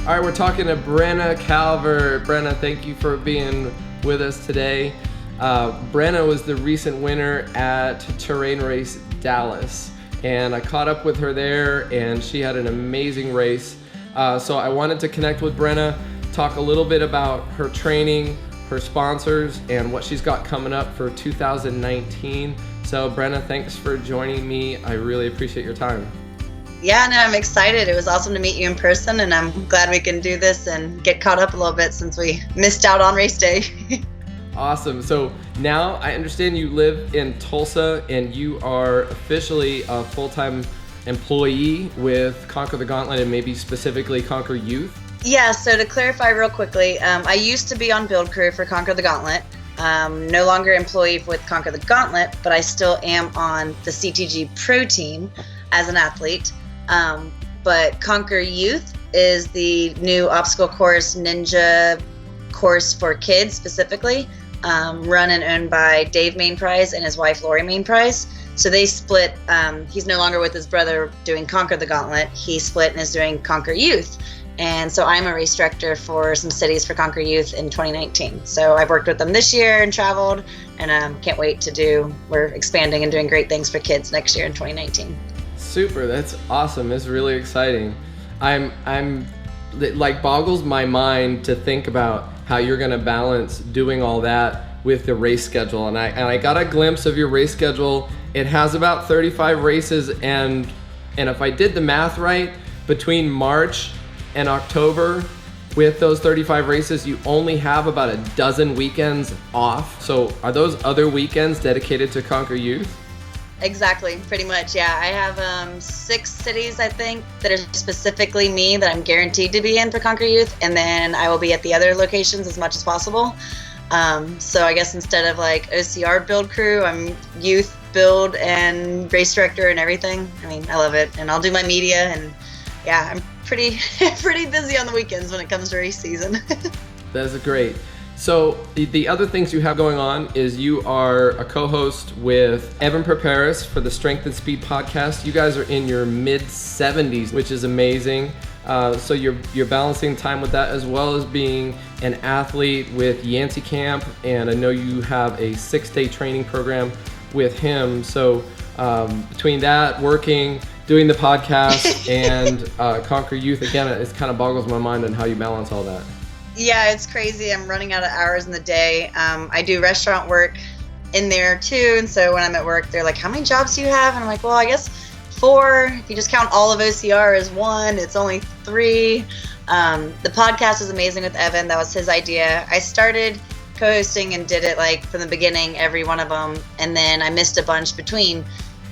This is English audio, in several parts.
All right, we're talking to Brenna Calvert. Brenna, thank you for being with us today. Brenna was the recent winner at Terrain Race Dallas, and I caught up with her there, and she had an amazing race. So I wanted to connect with Brenna, talk a little bit about her training, her sponsors, and what she's got coming up for 2019. So Brenna, thanks for joining me. I really appreciate your time. Yeah, no, I'm excited. It was awesome to meet you in person, and I'm glad we can do this and get caught up a little bit since we missed out on race day. Awesome. So now I understand you live in Tulsa and you are officially a full-time employee with Conquer the Gauntlet and maybe specifically Conquer Youth. Yeah, so to clarify real quickly, I used to be on build crew for Conquer the Gauntlet. No longer employee with Conquer the Gauntlet, but I still am on the CTG Pro team as an athlete. But Conquer Youth is the new obstacle course ninja course for kids specifically, run and owned by Dave Mainprize and his wife Lori Mainprize. So they split. He's no longer with his brother doing Conquer the Gauntlet. He split and is doing Conquer Youth. And so I'm a race director for some cities for Conquer Youth in 2019. So I've worked with them this year and traveled, and can't wait to do. We're expanding and doing great things for kids next year in 2019. Super, that's awesome. It's really exciting. I'm like boggles my mind to think about how you're going to balance doing all that with the race schedule. And I got a glimpse of your race schedule. It has about 35 races, and if I did the math right, between March and October with those 35 races, you only have about a dozen weekends off. So are those other weekends dedicated to Conquer Youth? Exactly, pretty much, yeah. I have 6 cities, I think, that are specifically me that I'm guaranteed to be in for Conquer Youth, and then I will be at the other locations as much as possible. So I guess instead of like OCR build crew, I'm youth build and race director and everything. I mean, I love it, and I'll do my media, and yeah, I'm pretty busy on the weekends when it comes to race season. That's great. So the other things you have going on is you are a co-host with Evan Perperis for the Strength and Speed podcast. You guys are in your mid-70s, which is amazing. So you're balancing time with that as well as being an athlete with Yancey Camp, and I know you have a 6-day training program with him. So between that, working, doing the podcast, and Conquer Youth, again, it kind of boggles my mind on how you balance all that. Yeah, it's crazy. I'm running out of hours in the day. I do restaurant work in there too, and so when I'm at work, they're like, how many jobs do you have? And I'm like, well, I guess 4. If you just count all of OCR as 1, it's only 3. The podcast is amazing with Evan. That was his idea. I started co-hosting and did it like from the beginning, every one of them, and then I missed a bunch between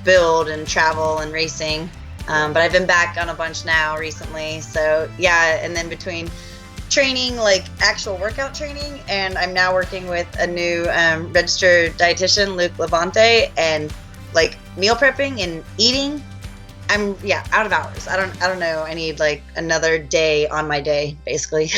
build and travel and racing, but I've been back on a bunch now recently. So yeah, and then between training, like actual workout training, and I'm now working with a new registered dietitian, Luke Levante, and like meal prepping and eating, I'm out of hours. I don't know. I need like another day on my day, basically.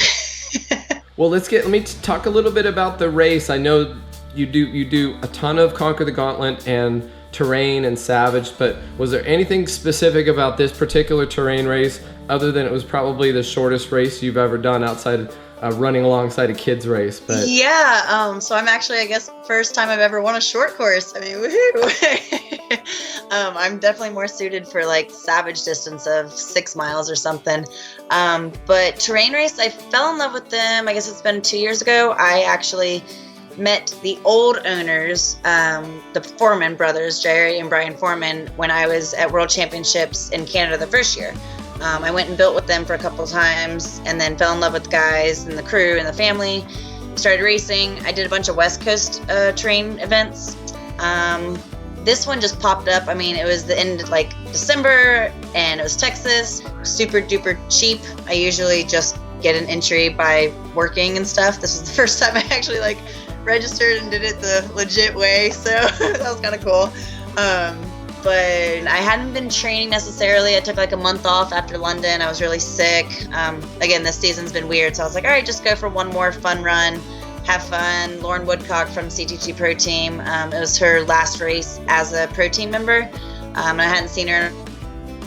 Well, let me talk a little bit about the race. I know you do a ton of Conquer the Gauntlet and Terrain and Savage, but was there anything specific about this particular terrain race other than it was probably the shortest race you've ever done outside running alongside a kids race? But yeah, so I'm actually, I guess, first time I've ever won a short course. I mean, woohoo! I'm definitely more suited for like Savage distance of 6 miles or something. But terrain race, I fell in love with them. I guess it's been 2 years ago. I actually met the old owners, the Foreman brothers, Jerry and Brian Foreman, when I was at World Championships in Canada the first year. I went and built with them for a couple of times and then fell in love with the guys and the crew and the family. Started racing. I did a bunch of West Coast terrain events. This one just popped up. I mean, it was the end of like December and it was Texas, super duper cheap. I usually just get an entry by working and stuff. This was the first time I actually like registered and did it the legit way, so that was kind of cool. But I hadn't been training necessarily. I took like a month off after London. I was really sick. Again, this season's been weird, so I was like, all right, just go for one more fun run, have fun. Lauren Woodcock from CTG Pro Team, it was her last race as a Pro Team member, and I hadn't seen her.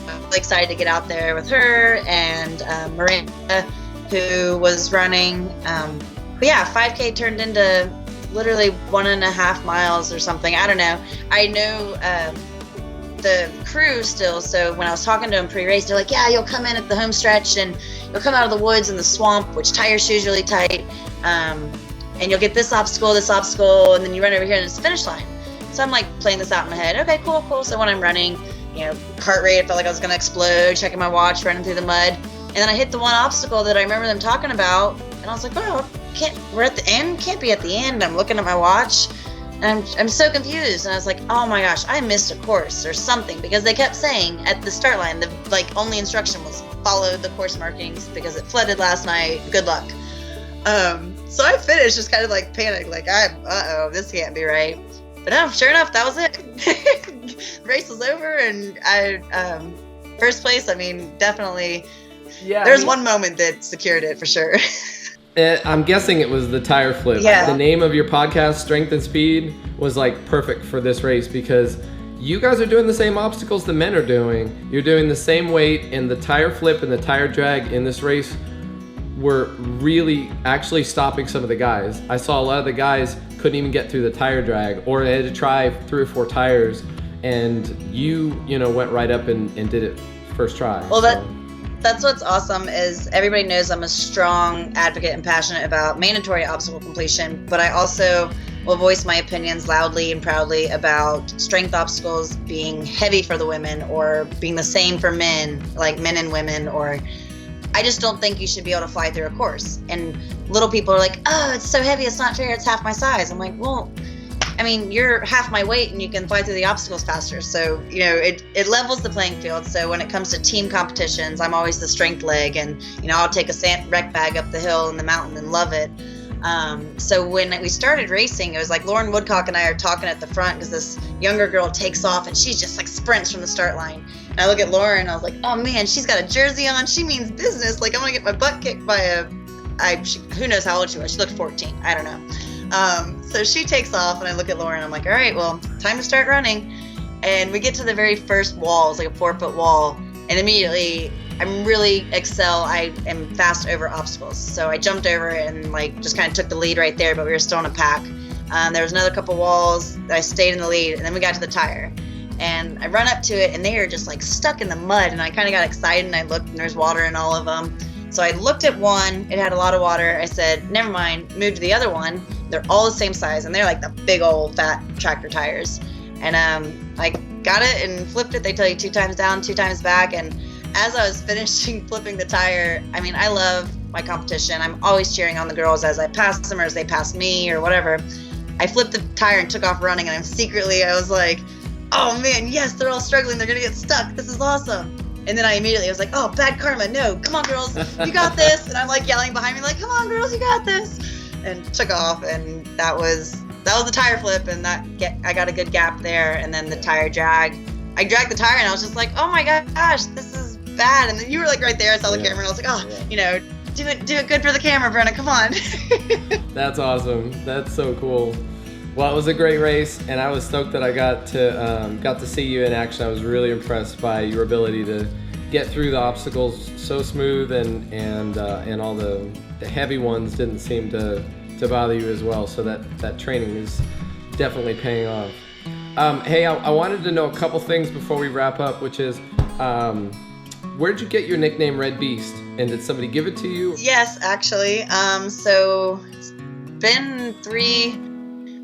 I'm really excited to get out there with her and Miranda who was running. But yeah, 5K turned into literally 1.5 miles or something. I don't know. I know the crew still, so when I was talking to them pre-race, they're like, yeah, you'll come in at the home stretch and you'll come out of the woods and the swamp, which tie your shoes really tight, and you'll get this obstacle, and then you run over here and it's the finish line. So I'm like playing this out in my head. Okay, cool. So when I'm running, heart rate, I felt like I was gonna explode, checking my watch, running through the mud. And then I hit the one obstacle that I remember them talking about, and I was like, oh, we're at the end? Can't be at the end. I'm looking at my watch, and I'm so confused. And I was like, oh my gosh, I missed a course or something, because they kept saying at the start line, the only instruction was follow the course markings because it flooded last night. Good luck. So I finished just kind of like panicked, like this can't be right. But no, sure enough, that was it. Race was over, and I first place. I mean, definitely. Yeah. There's one moment that secured it for sure. I'm guessing it was the tire flip. Yeah. The name of your podcast, Strength and Speed, was like perfect for this race because you guys are doing the same obstacles the men are doing. You're doing the same weight, and the tire flip and the tire drag in this race were really actually stopping some of the guys. I saw a lot of the guys couldn't even get through the tire drag, or they had to try 3 or 4 tires, and you went right up and did it first try. Well, that's what's awesome is everybody knows I'm a strong advocate and passionate about mandatory obstacle completion, but I also will voice my opinions loudly and proudly about strength obstacles being heavy for the women or being the same for men, like men and women, or I just don't think you should be able to fly through a course. And little people are like, oh, it's so heavy, it's not fair, it's half my size. I'm like, well, I mean, you're half my weight and you can fly through the obstacles faster. So, it levels the playing field. So when it comes to team competitions, I'm always the strength leg, and, I'll take a rec bag up the hill in the mountain and love it. So when we started racing, it was like Lauren Woodcock and I are talking at the front because this younger girl takes off and she's just like sprints from the start line. And I look at Lauren and I was like, oh man, she's got a jersey on. She means business. Like, I'm going to get my butt kicked by who knows how old she was. She looked 14. I don't know. So she takes off and I look at Lauren and I'm like, all right, well, time to start running. And we get to the very first wall. It's like a 4-foot wall. And immediately I'm really excel. I am fast over obstacles. So I jumped over it and just kind of took the lead right there, but we were still in a pack. There was another couple walls that I stayed in the lead, and then we got to the tire. And I run up to it and they are just stuck in the mud, and I kind of got excited and I looked and there's water in all of them. So I looked at one, it had a lot of water. I said, never mind, moved to the other one. They're all the same size and they're like the big old fat tractor tires. And I got it and flipped it. They tell you 2 times down, 2 times back. And as I was finishing flipping the tire, I mean, I love my competition. I'm always cheering on the girls as I pass them or as they pass me or whatever. I flipped the tire and took off running, and I was like, oh man, yes, they're all struggling. They're going to get stuck. This is awesome. And then I was like, oh, bad karma. No, come on, girls. You got this. And I'm yelling behind me come on, girls, you got this. And took off. And that was the tire flip. And I got a good gap there. And then the tire drag. I dragged the tire and I was just like, oh my gosh, this is bad. And then you were right there. I saw the camera and I was like, oh, do it good for the camera, Brenna. Come on. That's awesome. That's so cool. Well, it was a great race, and I was stoked that I got to see you in action. I was really impressed by your ability to get through the obstacles so smooth, and all the heavy ones didn't seem to bother you as well. So that training is definitely paying off. Hey, I wanted to know a couple things before we wrap up, which is, where'd you get your nickname Red Beast, and did somebody give it to you? Yes, actually. So it's been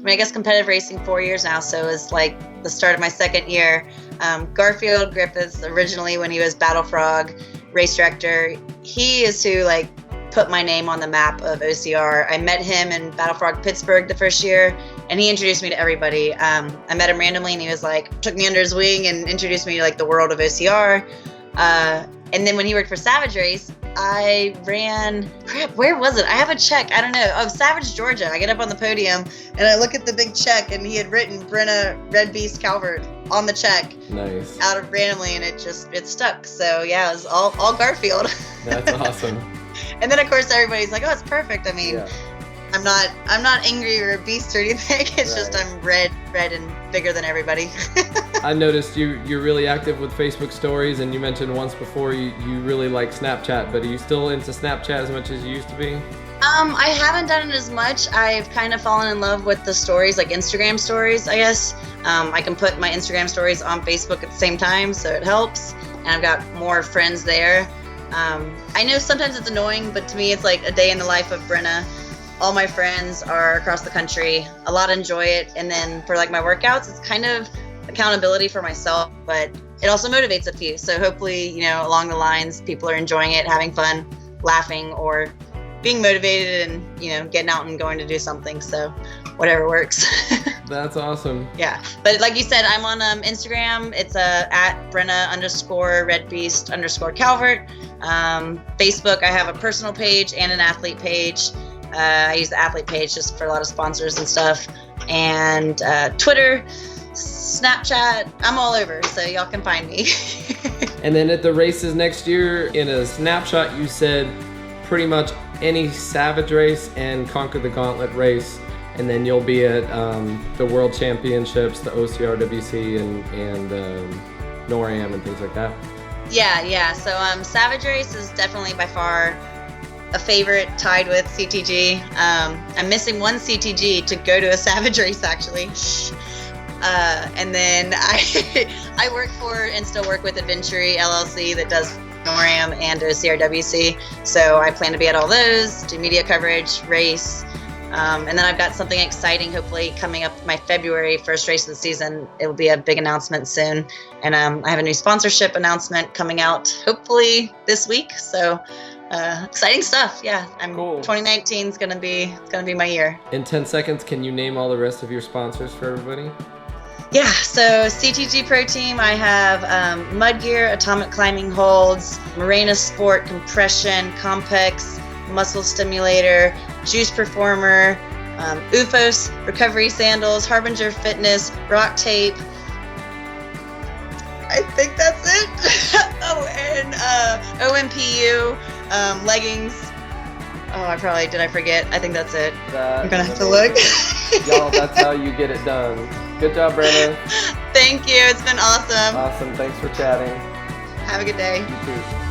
I guess competitive racing 4 years now, so it's the start of my 2nd year. Garfield Griffiths, originally when he was Battle Frog race director, he is who put my name on the map of OCR. I met him in Battle Frog Pittsburgh the first year, and he introduced me to everybody. I met him randomly, and he was took me under his wing and introduced me to the world of OCR. And then when he worked for Savage Race, I ran, where was it? I have a check. I don't know. Oh, Savage, Georgia. I get up on the podium and I look at the big check, and he had written Brenna Red Beast Calvert on the check. Nice. Out of randomly, and it stuck. So yeah, it was all Garfield. That's awesome. And then of course everybody's like, oh, it's perfect. I mean, I'm not angry or a beast or anything. It's just I'm red and bigger than everybody. I noticed you're really active with Facebook stories, and you mentioned once before you really like Snapchat, but are you still into Snapchat as much as you used to be? I haven't done it as much. I've kind of fallen in love with the stories, like Instagram stories, I guess. I can put my Instagram stories on Facebook at the same time, so it helps. And I've got more friends there. I know sometimes it's annoying, but to me it's like a day in the life of Brenna. All my friends are across the country. A lot enjoy it. And then for like my workouts, it's kind of accountability for myself, but it also motivates a few. So hopefully, along the lines, people are enjoying it, having fun, laughing, or being motivated and, getting out and going to do something. So whatever works. That's awesome. Yeah. But like you said, I'm on Instagram. It's at Brenna_RedBeast_Calvert. Facebook, I have a personal page and an athlete page. I use the athlete page just for a lot of sponsors and stuff. And Twitter, Snapchat, I'm all over, so y'all can find me. And then at the races next year, in a snapshot, you said pretty much any Savage race and Conquer the Gauntlet race. And then you'll be at the World Championships, the OCRWC, and NORAM and things like that. Yeah. So Savage race is definitely by far a favorite, tied with CTG. I'm missing one CTG to go to a Savage race, actually. And then I work for and still work with Adventury LLC that does NORAM and OCRWC. So I plan to be at all those, do media coverage, race. And then I've got something exciting, hopefully coming up my February first race of the season. It will be a big announcement soon. And I have a new sponsorship announcement coming out hopefully this week. So exciting stuff. Yeah, Cool. 2019 is gonna be my year. In 10 seconds, can you name all the rest of your sponsors for everybody? Yeah, so CTG Pro Team, I have Mud Gear, Atomic Climbing Holds, Morena Sport, Compression, Compex, Muscle Stimulator, Juice Performer, UFOS, Recovery Sandals, Harbinger Fitness, Rock Tape. I think that's it. Oh, and OMPU, leggings. Oh, did I forget? I think that's it. I'm gonna have to look. Y'all, that's how you get it done. Good job, Brenna. Thank you. It's been awesome. Awesome. Thanks for chatting. Have a good day. You too.